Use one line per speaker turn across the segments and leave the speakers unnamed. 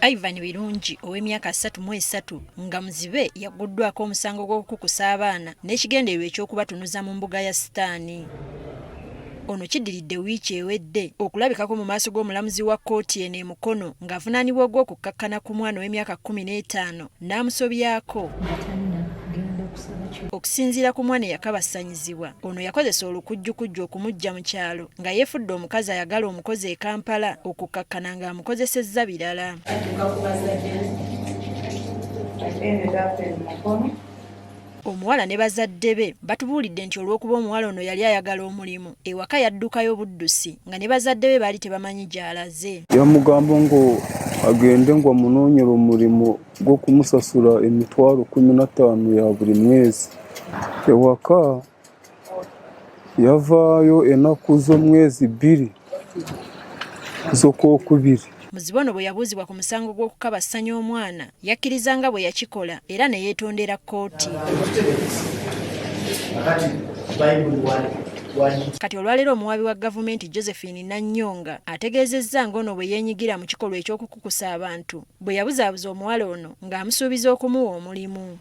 Ivan Birungi ow'emyaka 33 nga muzibe yaguddwako omusango gw'okukukusa abaana n'ekigendererwa eky'okubatunuza mu mbuga ya Sitaani. Ono kiddiridde wiiki ewedde okulabikako mu maaso g'omulamuzi wa kkooti eno e Mukono ng'avunaanibwa ogw'okukkakkana ku mwana ow'emyaka 15 n'amusobyako. Okusinziira ku mwana eyakabasanyizibwa, ono yakozesa olukujjukujju okumuggya mu kyalo nga yeefudde omukazi ayagala omukozi e Kampala okukkakkana ng'amukozesezza birala. Omuwala ne bazadde be batubuulidde nti olw'okuba omuwala ono yali ayagala omulimu, ewaka yaddukayo buddusi nga ne bazadde be baali tebamanyi gy'alaze.
Yamugamba ngo agende ngo amunoonyere omulimu gw'okumusasula emitwalo 15 ya buli mwezi. Ewaka yavaayo ennaku z'omwezi 2 z'okwokubiri.
Muzibe ono bwe yabuuzibwa ku musango gw'okukabasanya omwana yakkiriza nga bwe yakikola era ne yeetondera kkooti. Kati olwaleero omuwaabi wa gavumenti Josephine Nannyonga ategeezezza ng'ono bwe yeenyigira mu kikolwa eky'okukukusa abantu bwe yabuzaabuza omuwala ono ng'amusuubiza okumuwa omulimu.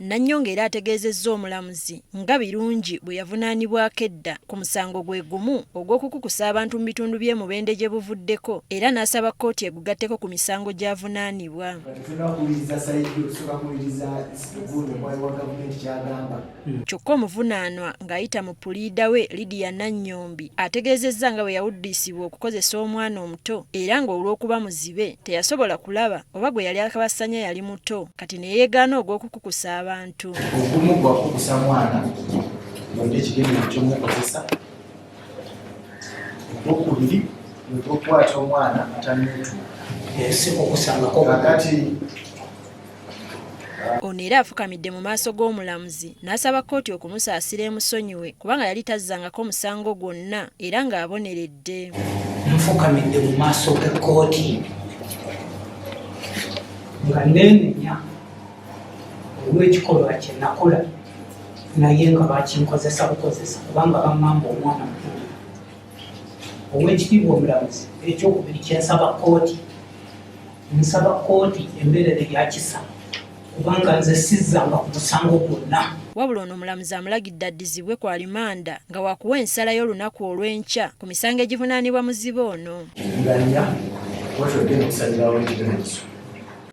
Nannyonga era ategeezezza omulamuzi nga Birungi bwe yavunaanibwako edda ku musango gwe gumu ogw'okukukusa abantu mu bitundu by'e Mubende gye buvuddeko era n'asaba kkooti egugatteko ku misango gy'avunaanibwa. Kyokka omuvunaanwa ng'ayita mu puliida we Lydia Nannyombi ategeezezza nga bwe yawuddisibwa okukozesa omwana omuto era ng'olw'okuba muzibe teyasobola kulaba oba gwe yali akabasanya yali muto kati ne yeegaana ogw'okukukusa abantu.
Ogumu gwakukusa mwana ng'olina ekigendererwa ky'omukozesa, ogwokubiri ogw'okukwata omwana atanneetuuka kakati.
Ono era afukamidde mu maaso g'omulamuzi n'asaba kkooti okumusaasira emusonyiwe kubanga yali tazzangako omusango gwonna era ng'aboneredde.
Nfukamidde mu maaso g'ekkooti nga neenenya olw'ekikolwa kye nakola naye nga bakinkozesa bukozesa kubanga bammamba omwana mukulu. Ow'ekitiibwa omulamuzi, ekyokubiri kyensaba kkooti, nsaba kkooti embeerera erya kisa kubanga nze sizzanga ku musango gwonna.
Wabula ono omulamuzi amulagidde addizibwe ku alimanda nga wakuwa ensala y'olunaku olw'enkya ku misango egivunaanibwa muzibe ono.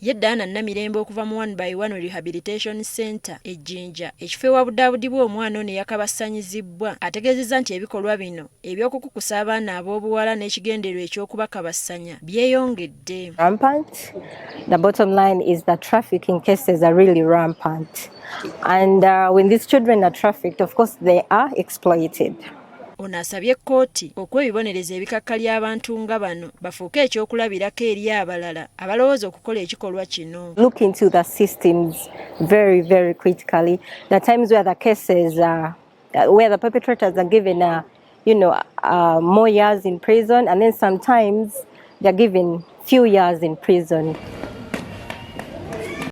Ye Diana Namirembe okuva mu 1by1 Rehabilitation Center e Jinja ekifo ewabudaabudibwa omwana ono eyakabasanyizibwa ategeezezza nti ebikolwa bino eby'okukukusa abaana ab'obuwala n'ekigendererwa eky'okubakabasanya byeyongedde.
Rampant. The bottom line is that trafficking cases are really rampant. And when these children are trafficked, of course, they are exploited.
Ono asabye kkooti okuwa ebibonerezo ebikakkalya abantu nga bano bafuuke ekyokulabirako eri abalala abalowooza okukola ekikolwa kino.
Look into the systems very, very critically. The times where the cases where the perpetrators are given more years in prison, and then sometimes they're given few years in prison.